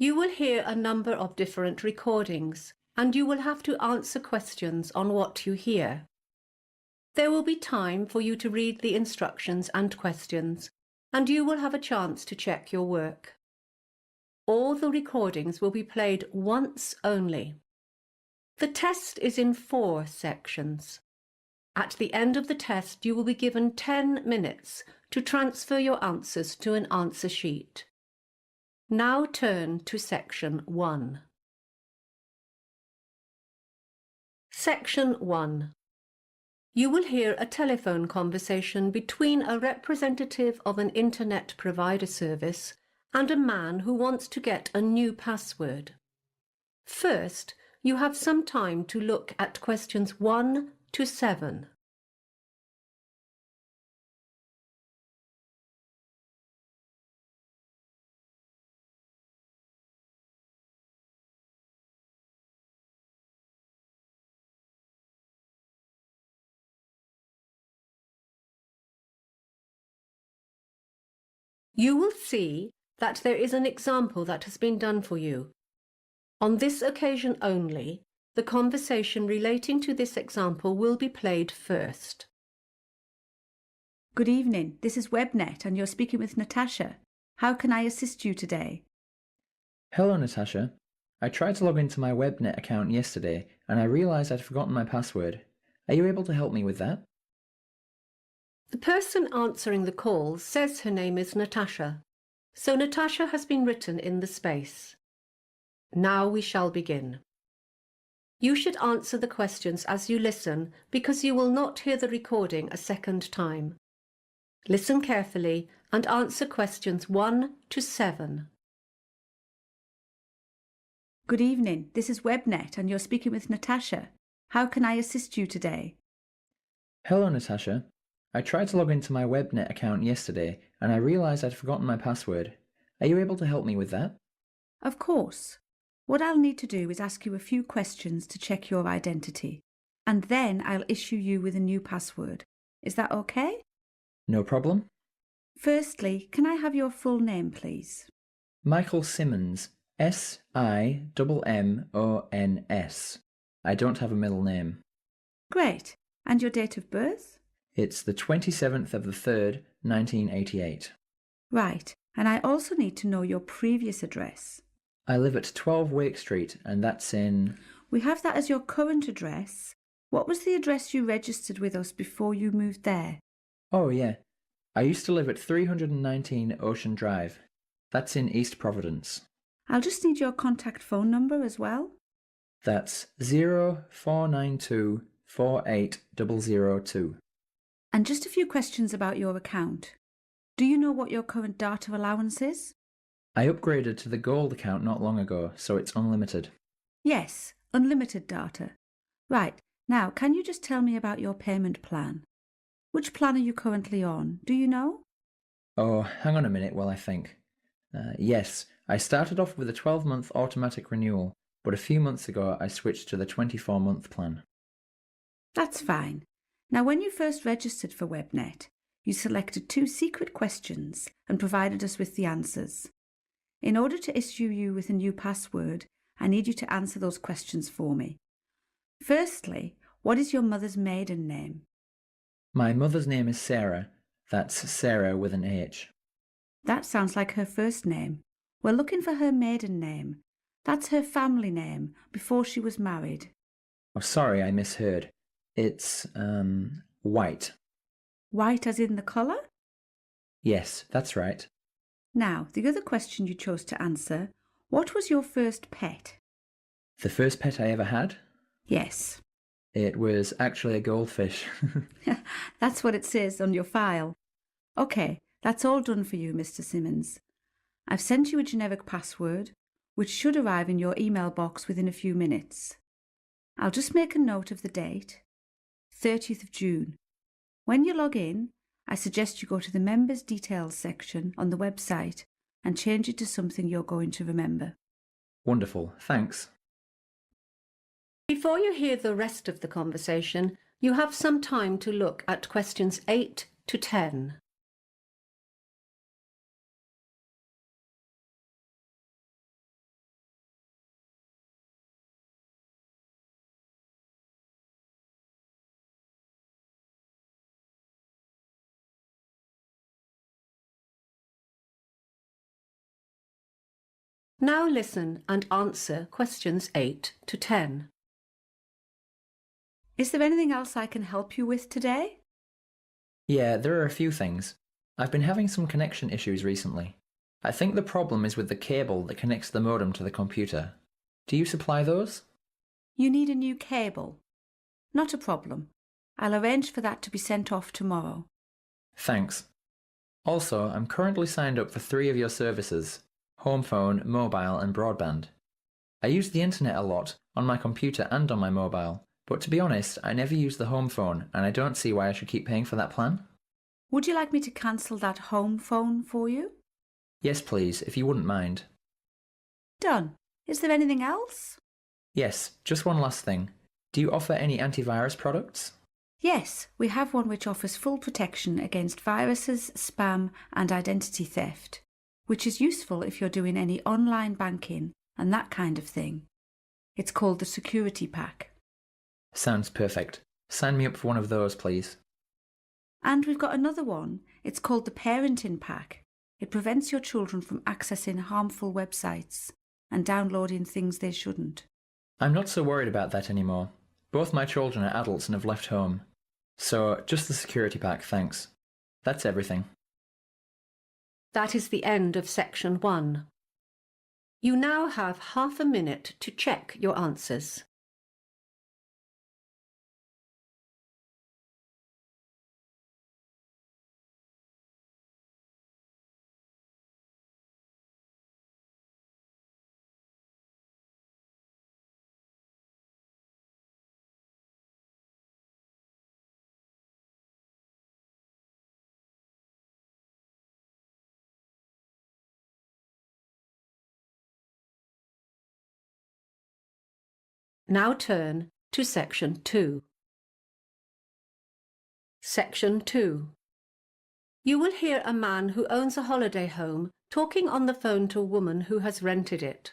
You will hear a number of different recordings, and you will have to answer questions on what you hear. There will be time for you to read the instructions and questions, and you will have a chance to check your work. All the recordings will be played once only. The test is in 4 sections. At the end of the test, you will be given 10 minutes to transfer your answers to an answer sheet. Now turn to Section 1. Section 1. You will hear a telephone conversation between a representative of an internet provider service and a man who wants to get a new password. First, you have some time to look at questions 1 to 7. You will see that there is an example that has been done for you. On this occasion only, the conversation relating to this example will be played first. Good evening, this is WebNet and you're speaking with Natasha. How can I assist you today? Hello, Natasha. I tried to log into my WebNet account yesterday and I realised I'd forgotten my password. Are you able to help me with that? The person answering the call says her name is Natasha, so Natasha has been written in the space. Now we shall begin. You should answer the questions as you listen because you will not hear the recording a second time. Listen carefully and answer questions 1 to 7. Good evening, this is WebNet and you're speaking with Natasha. How can I assist you today? Hello, Natasha. I tried to log into my WebNet account yesterday and I realised I'd forgotten my password. Are you able to help me with that? Of course. What I'll need to do is ask you a few questions to check your identity, and then I'll issue you with a new password. Is that okay? No problem. Firstly, can I have your full name, please? Michael Simmons. S-I-M-M-O-N-S. I don't have a middle name. Great. And your date of birth? It's the 27th of the 3rd, 1988. Right. And I also need to know your previous address. I live at 12 Wake Street and that's in... We have that as your current address. What was the address you registered with us before you moved there? Oh yeah. I used to live at 319 Ocean Drive. That's in East Providence. I'll just need your contact phone number as well. That's 0492 48002. And just a few questions about your account. Do you know what your current data allowance is? I upgraded to the Gold account not long ago, so it's unlimited. Yes, unlimited data. Right, now can you just tell me about your payment plan? Which plan are you currently on? Do you know? Oh, hang on a minute while I think. Yes, I started off with a 12-month automatic renewal, but a few months ago I switched to the 24-month plan. That's fine. Now when you first registered for WebNet, you selected 2 secret questions and provided us with the answers. In order to issue you with a new password, I need you to answer those questions for me. Firstly, what is your mother's maiden name? My mother's name is Sarah. That's Sarah with an H. That sounds like her first name. We're looking for her maiden name. That's her family name before she was married. Oh, sorry, I misheard. It's, White. White as in the colour? Yes, that's right. Now, the other question you chose to answer, what was your first pet? The first pet I ever had? Yes. It was actually a goldfish. That's what it says on your file. OK, that's all done for you, Mr. Simmons. I've sent you a generic password, which should arrive in your email box within a few minutes. I'll just make a note of the date, 30th of June. When you log in, I suggest you go to the Members Details section on the website and change it to something you're going to remember. Wonderful, thanks. Before you hear the rest of the conversation, you have some time to look at questions 8 to 10. Now listen and answer questions 8 to 10. Is there anything else I can help you with today? Yeah, there are a few things. I've been having some connection issues recently. I think the problem is with the cable that connects the modem to the computer. Do you supply those? You need a new cable. Not a problem. I'll arrange for that to be sent off tomorrow. Thanks. Also, I'm currently signed up for 3 of your services: home phone, mobile and broadband. I use the internet a lot, on my computer and on my mobile, but to be honest, I never use the home phone and I don't see why I should keep paying for that plan. Would you like me to cancel that home phone for you? Yes please, if you wouldn't mind. Done. Is there anything else? Yes, just one last thing. Do you offer any antivirus products? Yes, we have one which offers full protection against viruses, spam and identity theft, which is useful if you're doing any online banking and that kind of thing. It's called the Security Pack. Sounds perfect. Sign me up for one of those, please. And we've got another one. It's called the Parenting Pack. It prevents your children from accessing harmful websites and downloading things they shouldn't. I'm not so worried about that anymore. Both my children are adults and have left home. So, just the security pack, thanks. That's everything. That is the end of section 1. You now have half a minute to check your answers. Now turn to section 2. Section 2. You will hear a man who owns a holiday home talking on the phone to a woman who has rented it.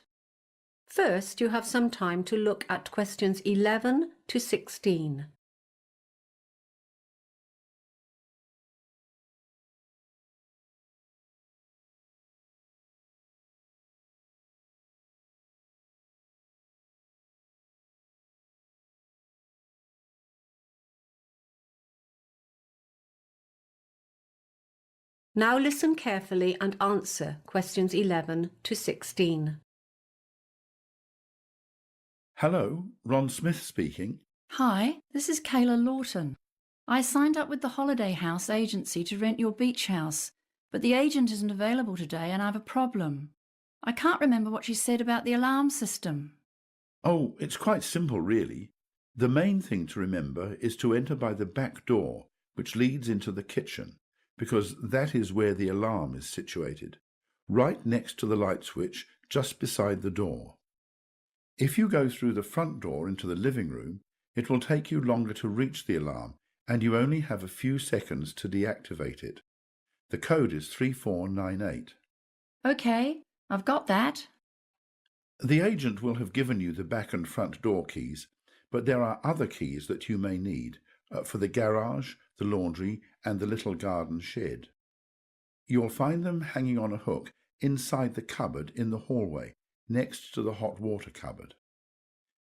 First, you have some time to look at questions 11 to 16. Now listen carefully and answer questions 11 to 16. Hello, Ron Smith speaking. Hi, this is Kayla Lawton. I signed up with the Holiday House agency to rent your beach house, but the agent isn't available today and I have a problem. I can't remember what she said about the alarm system. Oh, it's quite simple, really. The main thing to remember is to enter by the back door, which leads into the kitchen, because that is where the alarm is situated, right next to the light switch, just beside the door. If you go through the front door into the living room, it will take you longer to reach the alarm, and you only have a few seconds to deactivate it. The code is 3498. Okay, I've got that. The agent will have given you the back and front door keys, but there are other keys that you may need for the garage, the laundry, and the little garden shed. You'll find them hanging on a hook inside the cupboard in the hallway, next to the hot water cupboard.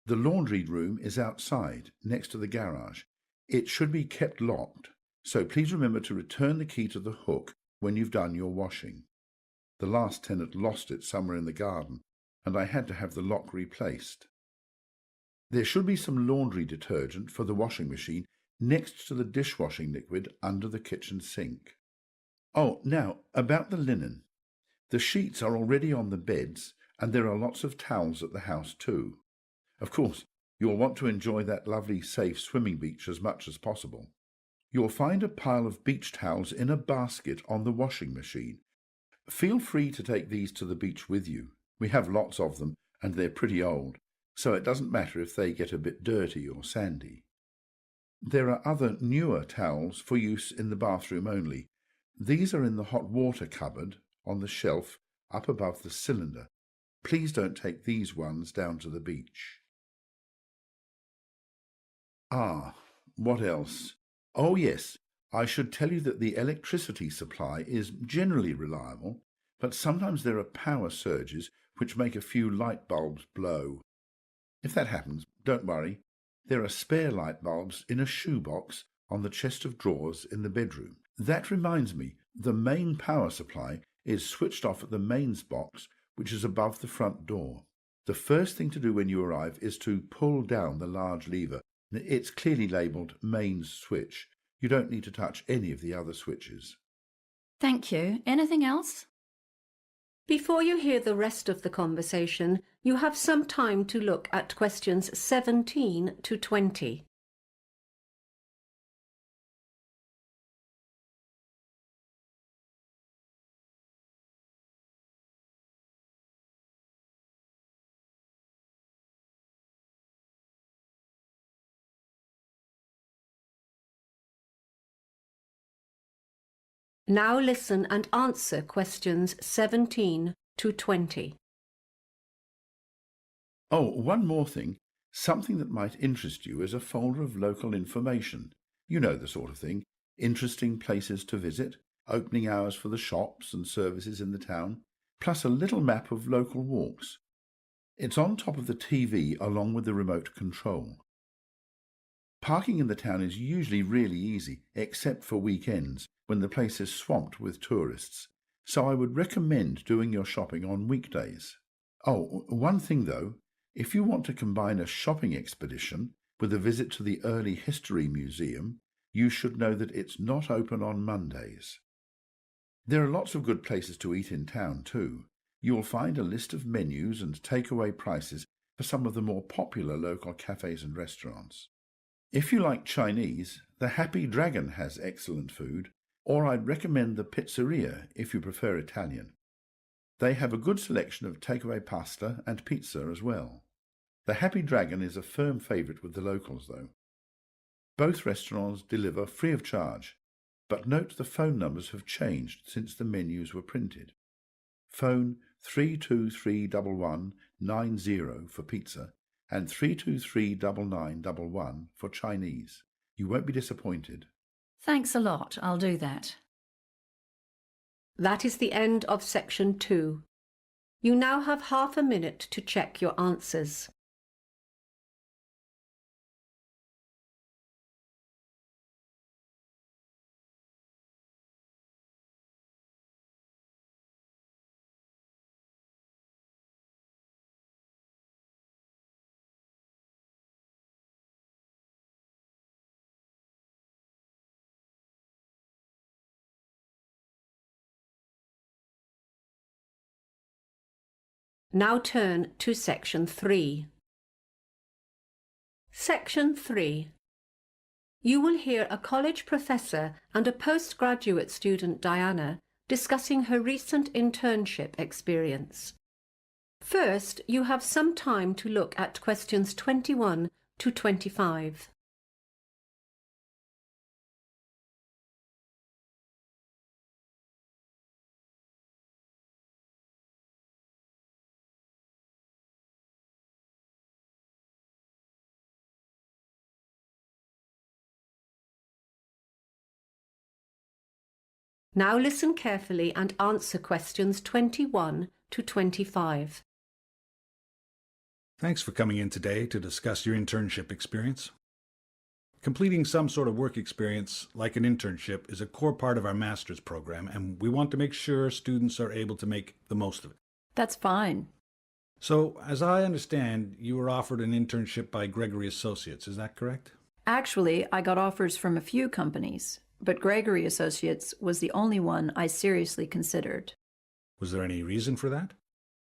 The laundry room is outside, next to the garage. It should be kept locked, so please remember to return the key to the hook when you've done your washing. The last tenant lost it somewhere in the garden, and I had to have the lock replaced. There should be some laundry detergent for the washing machine next to the dishwashing liquid under the kitchen sink. Oh, now, about the linen. The sheets are already on the beds, and there are lots of towels at the house too. Of course, you'll want to enjoy that lovely, safe swimming beach as much as possible. You'll find a pile of beach towels in a basket on the washing machine. Feel free to take these to the beach with you. We have lots of them, and they're pretty old, so it doesn't matter if they get a bit dirty or sandy. There are other newer towels for use in the bathroom only. These are in the hot water cupboard on the shelf up above the cylinder. Please don't take these ones down to the beach. What else? Oh yes, I should tell you that the electricity supply is generally reliable, but sometimes there are power surges which make a few light bulbs blow. If that happens, don't worry. There are spare light bulbs in a shoebox on the chest of drawers in the bedroom. That reminds me, the main power supply is switched off at the mains box, which is above the front door. The first thing to do when you arrive is to pull down the large lever. It's clearly labelled mains switch. You don't need to touch any of the other switches. Thank you. Anything else? Before you hear the rest of the conversation, you have some time to look at questions 17 to 20. Now listen and answer questions 17 to 20. Oh, one more thing. Something that might interest you is a folder of local information. You know the sort of thing. Interesting places to visit, opening hours for the shops and services in the town, plus a little map of local walks. It's on top of the TV along with the remote control. Parking in the town is usually really easy, except for weekends, when the place is swamped with tourists, so I would recommend doing your shopping on weekdays. Oh, one thing though, if you want to combine a shopping expedition with a visit to the Early History Museum, you should know that it's not open on Mondays. There are lots of good places to eat in town too. You'll find a list of menus and takeaway prices for some of the more popular local cafes and restaurants. If you like Chinese, the Happy Dragon has excellent food, or I'd recommend the Pizzeria if you prefer Italian. They have a good selection of takeaway pasta and pizza as well. The Happy Dragon is a firm favourite with the locals though. Both restaurants deliver free of charge, but note the phone numbers have changed since the menus were printed. Phone 3231190 for pizza and 3239911 for Chinese. You won't be disappointed. Thanks a lot. I'll do that. That is the end of section 2. You now have half a minute to check your answers. Now turn to section 3. Section 3. You will hear a college professor and a postgraduate student, Diana, discussing her recent internship experience. First, you have some time to look at questions 21 to 25. Now listen carefully and answer questions 21 to 25. Thanks for coming in today to discuss your internship experience. Completing some sort of work experience, like an internship, is a core part of our master's program, and we want to make sure students are able to make the most of it. That's fine. So, as I understand, you were offered an internship by Gregory Associates, is that correct? Actually, I got offers from a few companies, but Gregory Associates was the only one I seriously considered. Was there any reason for that?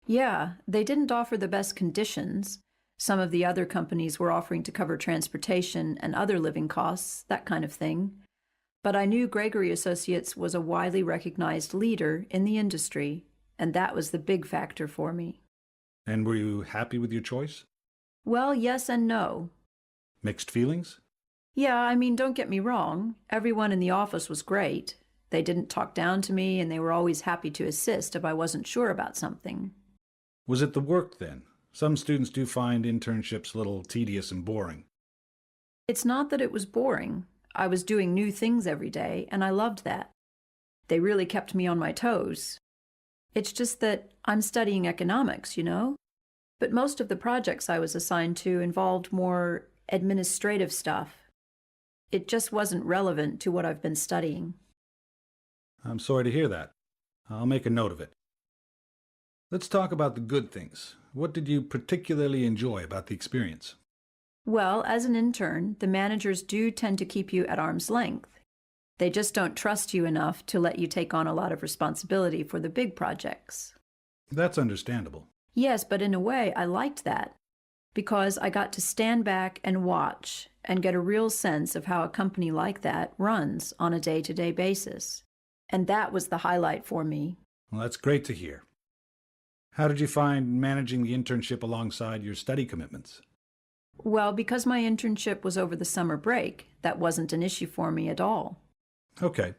Yeah, they didn't offer the best conditions. Some of the other companies were offering to cover transportation and other living costs, that kind of thing. But I knew Gregory Associates was a widely recognized leader in the industry, and that was the big factor for me. And were you happy with your choice? Well, yes and no. Mixed feelings? Yeah, I mean, don't get me wrong. Everyone in the office was great. They didn't talk down to me, and they were always happy to assist if I wasn't sure about something. Was it the work, then? Some students do find internships a little tedious and boring. It's not that it was boring. I was doing new things every day, and I loved that. They really kept me on my toes. It's just that I'm studying economics, you know? But most of the projects I was assigned to involved more administrative stuff. It just wasn't relevant to what I've been studying. I'm sorry to hear that. I'll make a note of it. Let's talk about the good things. What did you particularly enjoy about the experience? Well, as an intern, the managers do tend to keep you at arm's length. They just don't trust you enough to let you take on a lot of responsibility for the big projects. That's understandable. Yes, but in a way, I liked that because I got to stand back and watch and get a real sense of how a company like that runs on a day-to-day basis. And that was the highlight for me. Well, that's great to hear. How did you find managing the internship alongside your study commitments? Well, because my internship was over the summer break, that wasn't an issue for me at all. Okay.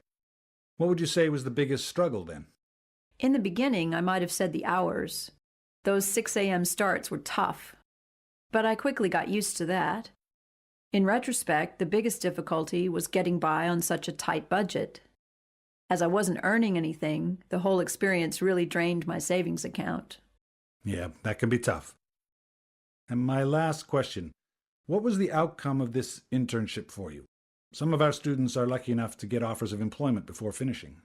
What would you say was the biggest struggle then? In the beginning, I might have said the hours. Those 6 a.m. starts were tough. But I quickly got used to that. In retrospect, the biggest difficulty was getting by on such a tight budget. As I wasn't earning anything, the whole experience really drained my savings account. Yeah, that can be tough. And my last question, what was the outcome of this internship for you? Some of our students are lucky enough to get offers of employment before finishing.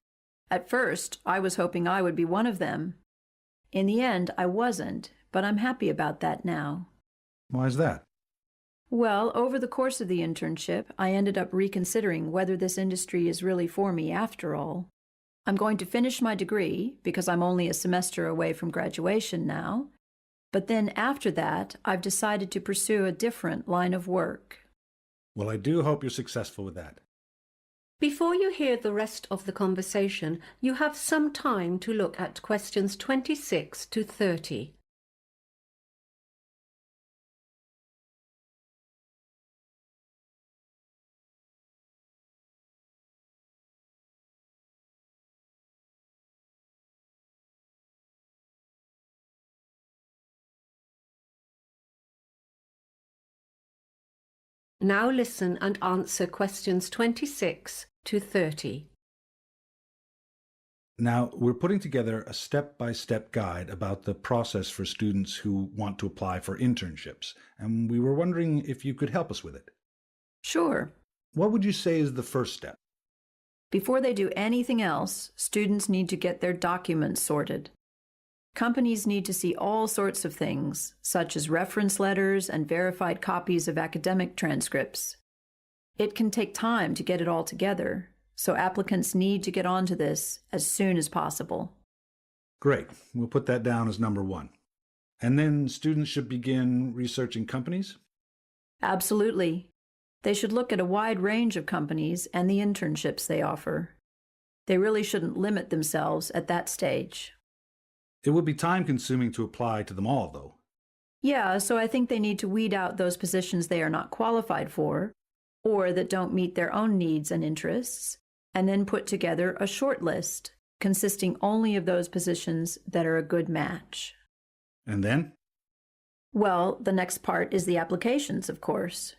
At first, I was hoping I would be one of them. In the end, I wasn't, but I'm happy about that now. Why is that? Well, over the course of the internship, I ended up reconsidering whether this industry is really for me after all. I'm going to finish my degree because I'm only a semester away from graduation now. But then after that, I've decided to pursue a different line of work. Well, I do hope you're successful with that. Before you hear the rest of the conversation, you have some time to look at questions 26 to 30. Now listen and answer questions 26 to 30. Now, we're putting together a step-by-step guide about the process for students who want to apply for internships, and we were wondering if you could help us with it. Sure. What would you say is the first step? Before they do anything else, students need to get their documents sorted. Companies need to see all sorts of things, such as reference letters and verified copies of academic transcripts. It can take time to get it all together, so applicants need to get onto this as soon as possible. Great. We'll put that down as number one. And then students should begin researching companies? Absolutely. They should look at a wide range of companies and the internships they offer. They really shouldn't limit themselves at that stage. It would be time-consuming to apply to them all, though. Yeah, so I think they need to weed out those positions they are not qualified for, or that don't meet their own needs and interests, and then put together a short list consisting only of those positions that are a good match. And then? Well, the next part is the applications, of course.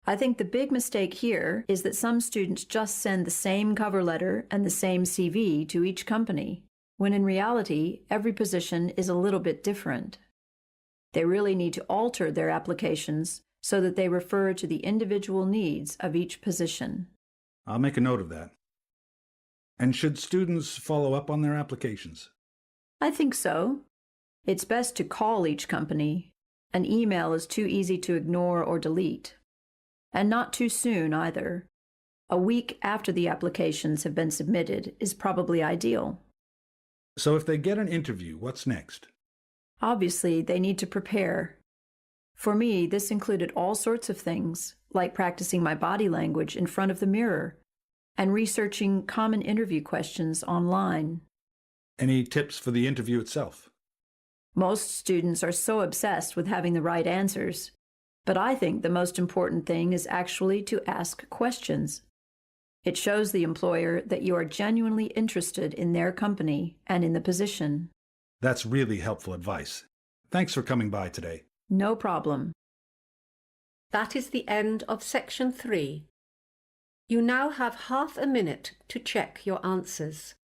I think the big mistake here is that some students just send the same cover letter and the same CV to each company, when in reality, every position is a little bit different. They really need to alter their applications so that they refer to the individual needs of each position. I'll make a note of that. And should students follow up on their applications? I think so. It's best to call each company. An email is too easy to ignore or delete. And not too soon either. A week after the applications have been submitted is probably ideal. So if they get an interview, what's next? Obviously, they need to prepare. For me, this included all sorts of things, like practicing my body language in front of the mirror and researching common interview questions online. Any tips for the interview itself? Most students are so obsessed with having the right answers, but I think the most important thing is actually to ask questions. It shows the employer that you are genuinely interested in their company and in the position. That's really helpful advice. Thanks for coming by today. No problem. That is the end of section 3. You now have half a minute to check your answers.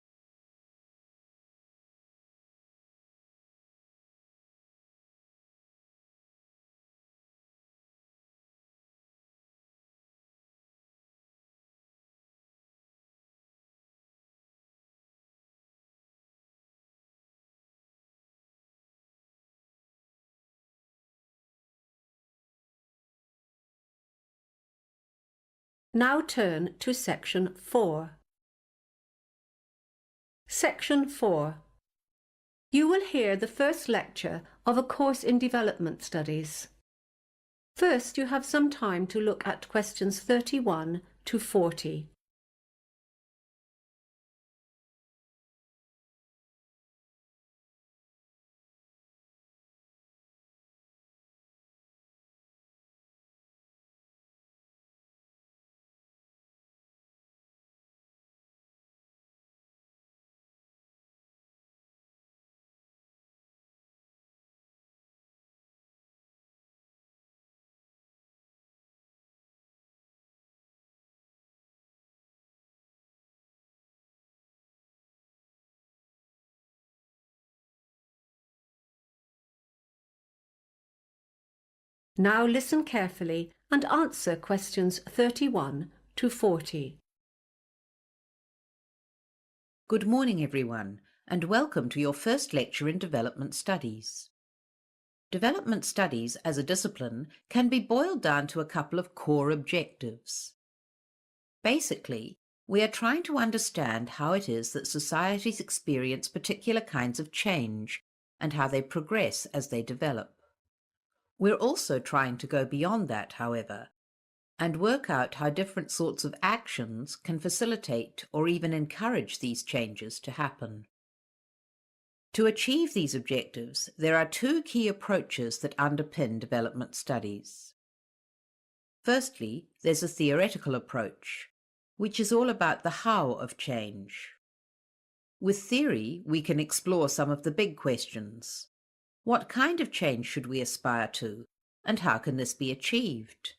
Now turn to Section 4. Section 4. You will hear the first lecture of a course in development studies. First, you have some time to look at questions 31 to 40. Now listen carefully and answer questions 31 to 40. Good morning, everyone, and welcome to your first lecture in Development Studies. Development Studies as a discipline can be boiled down to a couple of core objectives. Basically, we are trying to understand how it is that societies experience particular kinds of change and how they progress as they develop. We're also trying to go beyond that, however, and work out how different sorts of actions can facilitate or even encourage these changes to happen. To achieve these objectives, there are two key approaches that underpin development studies. Firstly, there's a theoretical approach, which is all about the how of change. With theory, we can explore some of the big questions. What kind of change should we aspire to, and how can this be achieved?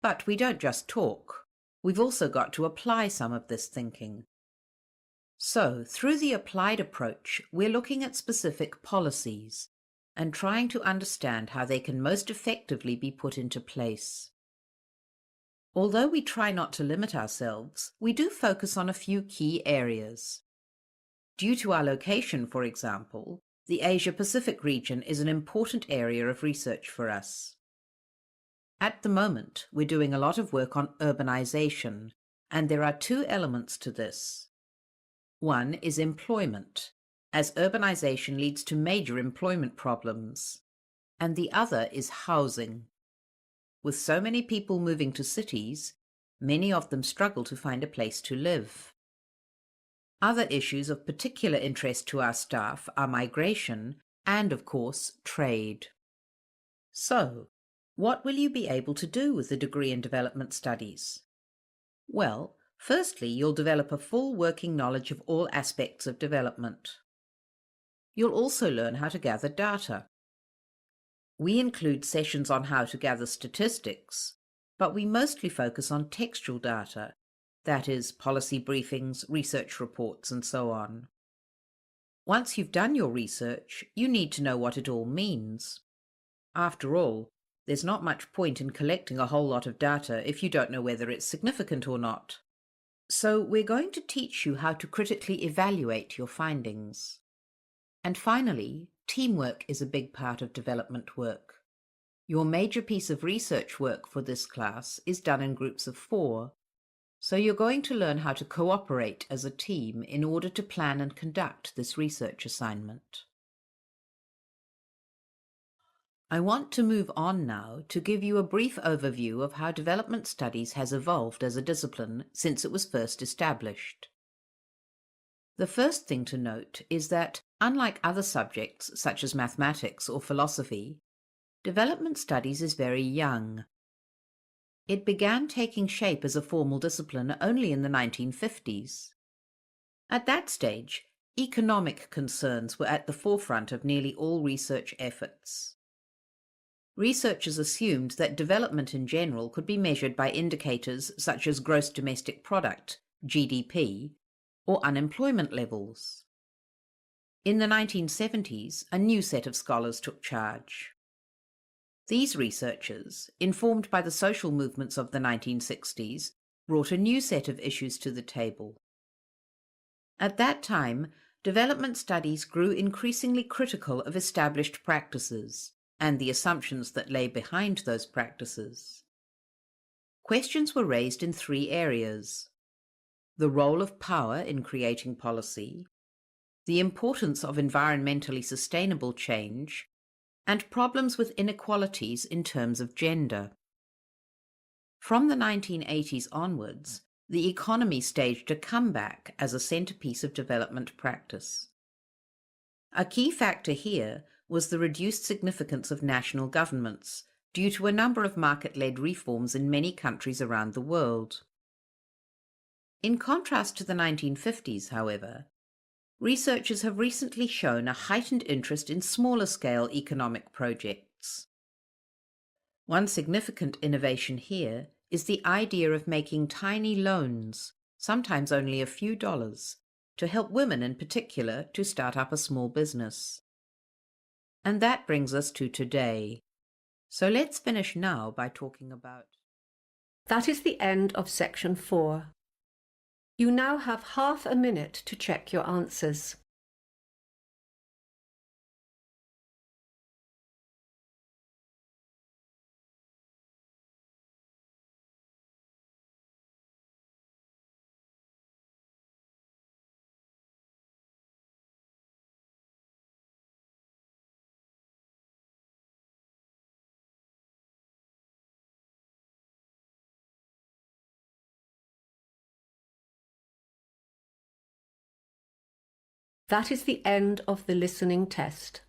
But we don't just talk. We've also got to apply some of this thinking. So, through the applied approach, we're looking at specific policies and trying to understand how they can most effectively be put into place. Although we try not to limit ourselves, we do focus on a few key areas. Due to our location, for example, the Asia-Pacific region is an important area of research for us. At the moment, we're doing a lot of work on urbanization, and there are two elements to this. One is employment, as urbanization leads to major employment problems, and the other is housing. With so many people moving to cities, many of them struggle to find a place to live. Other issues of particular interest to our staff are migration and, of course, trade. So, what will you be able to do with the degree in development studies? Well, firstly, you'll develop a full working knowledge of all aspects of development. You'll also learn how to gather data. We include sessions on how to gather statistics, but we mostly focus on textual data, that is, policy briefings, research reports, and so on. Once you've done your research, you need to know what it all means. After all, there's not much point in collecting a whole lot of data if you don't know whether it's significant or not. So we're going to teach you how to critically evaluate your findings. And finally, teamwork is a big part of development work. Your major piece of research work for this class is done in groups of 4, so you're going to learn how to cooperate as a team in order to plan and conduct this research assignment. I want to move on now to give you a brief overview of how development studies has evolved as a discipline since it was first established. The first thing to note is that, unlike other subjects such as mathematics or philosophy, development studies is very young. It began taking shape as a formal discipline only in the 1950s. At that stage, economic concerns were at the forefront of nearly all research efforts. Researchers assumed that development in general could be measured by indicators such as gross domestic product, GDP, or unemployment levels. In the 1970s, a new set of scholars took charge. These researchers, informed by the social movements of the 1960s, brought a new set of issues to the table. At that time, development studies grew increasingly critical of established practices and the assumptions that lay behind those practices. questions were raised in 3 areas: the role of power in creating policy, the importance of environmentally sustainable change, and problems with inequalities in terms of gender. From the 1980s onwards, the economy staged a comeback as a centerpiece of development practice. A key factor here was the reduced significance of national governments due to a number of market-led reforms in many countries around the world. In contrast to the 1950s, however, researchers have recently shown a heightened interest in smaller-scale economic projects. One significant innovation here is the idea of making tiny loans, sometimes only a few dollars, to help women in particular to start up a small business. And that brings us to today. So let's finish now by talking about... That is the end of section 4. You now have half a minute to check your answers. That is the end of the listening test.